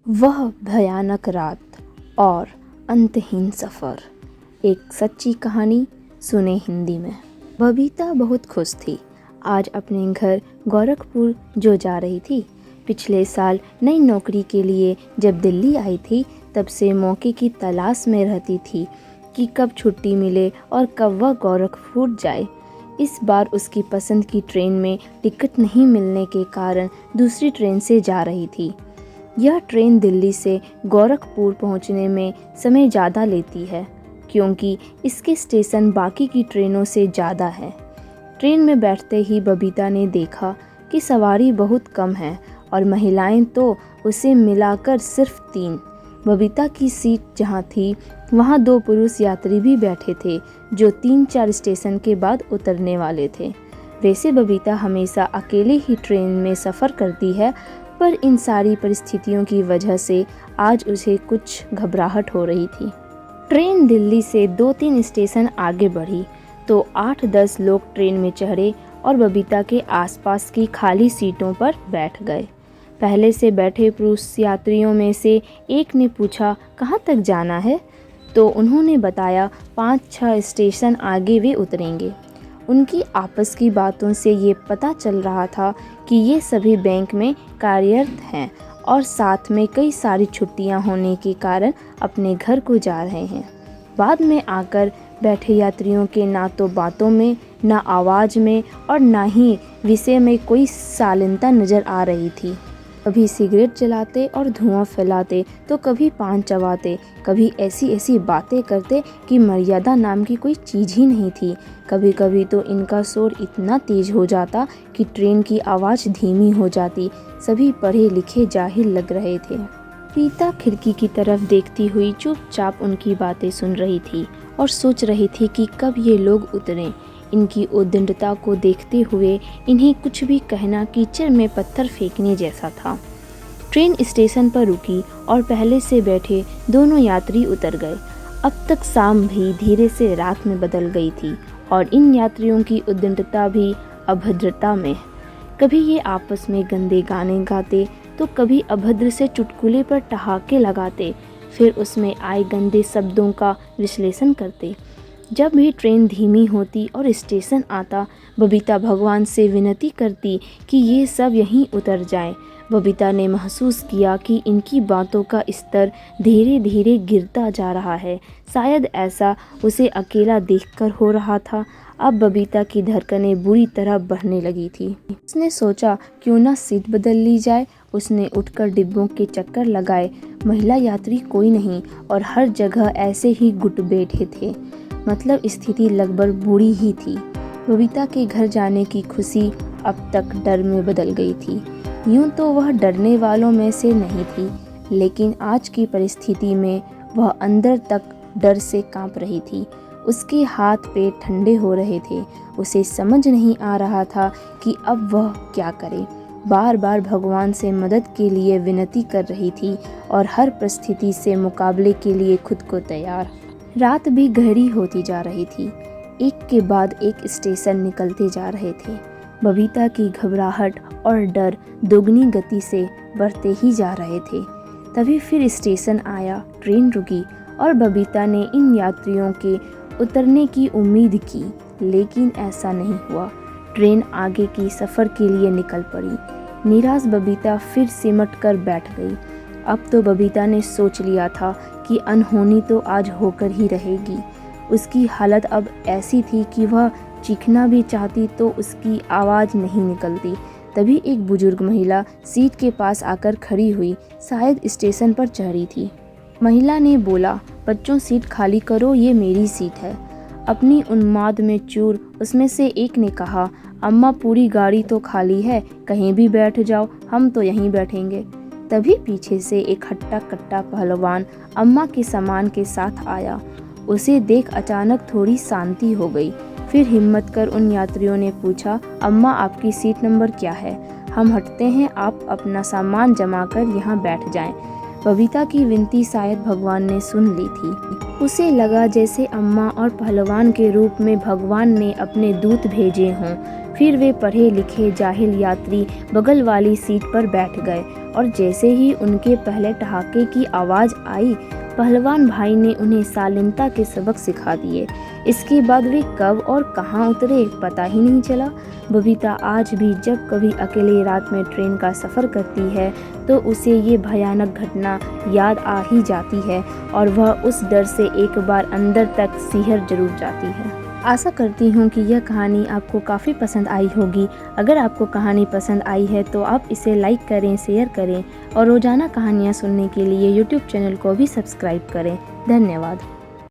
वह भयानक रात और अंतहीन सफ़र, एक सच्ची कहानी सुने हिंदी में। बबीता बहुत खुश थी। आज अपने घर गोरखपुर जो जा रही थी। पिछले साल नई नौकरी के लिए जब दिल्ली आई थी, तब से मौके की तलाश में रहती थी कि कब छुट्टी मिले और कब वह गोरखपुर जाए। इस बार उसकी पसंद की ट्रेन में टिकट नहीं मिलने के कारण दूसरी ट्रेन से जा रही थी। यह ट्रेन दिल्ली से गोरखपुर पहुंचने में समय ज़्यादा लेती है, क्योंकि इसके स्टेशन बाकी की ट्रेनों से ज़्यादा है। ट्रेन में बैठते ही बबीता ने देखा कि सवारी बहुत कम है और महिलाएं तो उसे मिलाकर सिर्फ 3। बबीता की सीट जहां थी, वहां 2 पुरुष यात्री भी बैठे थे, जो 3-4 स्टेशन के बाद उतरने वाले थे। वैसे बबीता हमेशा अकेले ही ट्रेन में सफ़र करती है, पर इन सारी परिस्थितियों की वजह से आज उसे कुछ घबराहट हो रही थी। ट्रेन दिल्ली से 2-3 स्टेशन आगे बढ़ी तो 8-10 लोग ट्रेन में चढ़े और बबीता के आसपास की खाली सीटों पर बैठ गए। पहले से बैठे पुरुष यात्रियों में से एक ने पूछा, कहाँ तक जाना है? तो उन्होंने बताया 5-6 स्टेशन आगे वे उतरेंगे। उनकी आपस की बातों से ये पता चल रहा था कि ये सभी बैंक में कार्यरत हैं और साथ में कई सारी छुट्टियां होने के कारण अपने घर को जा रहे हैं। बाद में आकर बैठे यात्रियों के ना तो बातों में, ना आवाज़ में और ना ही विषय में कोई शालीनता नज़र आ रही थी। कभी सिगरेट जलाते और धुआं फैलाते, तो कभी पान चबाते, कभी ऐसी ऐसी बातें करते कि मर्यादा नाम की कोई चीज़ ही नहीं थी। कभी कभी तो इनका शोर इतना तेज हो जाता कि ट्रेन की आवाज़ धीमी हो जाती। सभी पढ़े लिखे जाहिल लग रहे थे। रीता खिड़की की तरफ देखती हुई चुपचाप उनकी बातें सुन रही थी और सोच रही थी कि कब ये लोग उतरें। इनकी उद्दंडता को देखते हुए इन्हें कुछ भी कहना कीचड़ में पत्थर फेंकने जैसा था। ट्रेन स्टेशन पर रुकी और पहले से बैठे दोनों यात्री उतर गए। अब तक शाम भी धीरे से रात में बदल गई थी और इन यात्रियों की उद्दंडता भी अभद्रता में। कभी ये आपस में गंदे गाने गाते, तो कभी अभद्र से चुटकुले पर ठहाके लगाते, फिर उसमें आए गंदे शब्दों का विश्लेषण करते। जब भी ट्रेन धीमी होती और स्टेशन आता, बबीता भगवान से विनती करती कि ये सब यहीं उतर जाएं। बबीता ने महसूस किया कि इनकी बातों का स्तर धीरे धीरे गिरता जा रहा है। शायद ऐसा उसे अकेला देखकर हो रहा था। अब बबीता की धड़कनें बुरी तरह बढ़ने लगी थी। उसने सोचा, क्यों ना सीट बदल ली जाए। उसने उठकर डिब्बों के चक्कर लगाए। महिला यात्री कोई नहीं और हर जगह ऐसे ही गुट बैठे थे। मतलब स्थिति लगभग बुरी ही थी। बबीता के घर जाने की खुशी अब तक डर में बदल गई थी। यूं तो वह डरने वालों में से नहीं थी, लेकिन आज की परिस्थिति में वह अंदर तक डर से कांप रही थी। उसके हाथ पैर ठंडे हो रहे थे। उसे समझ नहीं आ रहा था कि अब वह क्या करे। बार बार भगवान से मदद के लिए विनती कर रही थी और हर परिस्थिति से मुकाबले के लिए खुद को तैयार। रात भी गहरी होती जा रही थी। एक के बाद एक स्टेशन निकलते जा रहे थे। बबीता की घबराहट और डर दोगुनी गति से बढ़ते ही जा रहे थे। तभी फिर स्टेशन आया, ट्रेन रुकी और बबीता ने इन यात्रियों के उतरने की उम्मीद की, लेकिन ऐसा नहीं हुआ। ट्रेन आगे की सफ़र के लिए निकल पड़ी। निराश बबीता फिर सिमट कर बैठ गई। अब तो बबीता ने सोच लिया था कि अनहोनी तो आज होकर ही रहेगी। उसकी हालत अब ऐसी थी कि वह चीखना भी चाहती तो उसकी आवाज़ नहीं निकलती। तभी एक बुजुर्ग महिला सीट के पास आकर खड़ी हुई, शायद स्टेशन पर चढ़ रही थी। महिला ने बोला, बच्चों सीट खाली करो, ये मेरी सीट है। अपनी उन्माद में चूर उसमें से एक ने कहा, अम्मा पूरी गाड़ी तो खाली है, कहीं भी बैठ जाओ, हम तो यहीं बैठेंगे। तभी पीछे से एक हट्टा कट्टा पहलवान अम्मा के सामान के साथ आया। उसे देख अचानक थोड़ी शांति हो गई। फिर हिम्मत कर उन यात्रियों ने पूछा, अम्मा आपकी सीट नंबर क्या है? हम हटते हैं, आप अपना सामान जमा कर यहाँ बैठ जाएं। बबीता की विनती शायद भगवान ने सुन ली थी। उसे लगा जैसे अम्मा और पहलवान के रूप में भगवान ने अपने दूत भेजे हों। फिर वे पढ़े लिखे जाहिल यात्री बगल वाली सीट पर बैठ गए और जैसे ही उनके पहले ठहाके की आवाज़ आई, पहलवान भाई ने उन्हें शालीनता के सबक सिखा दिए। इसके बाद वे कब और कहाँ उतरे पता ही नहीं चला। बबीता आज भी जब कभी अकेले रात में ट्रेन का सफ़र करती है तो उसे ये भयानक घटना याद आ ही जाती है और वह उस डर से एक बार अंदर तक सिहर जरूर जाती है। आशा करती हूँ कि यह कहानी आपको काफ़ी पसंद आई होगी। अगर आपको कहानी पसंद आई है तो आप इसे लाइक करें, शेयर करें और रोज़ाना कहानियाँ सुनने के लिए YouTube चैनल को भी सब्सक्राइब करें। धन्यवाद।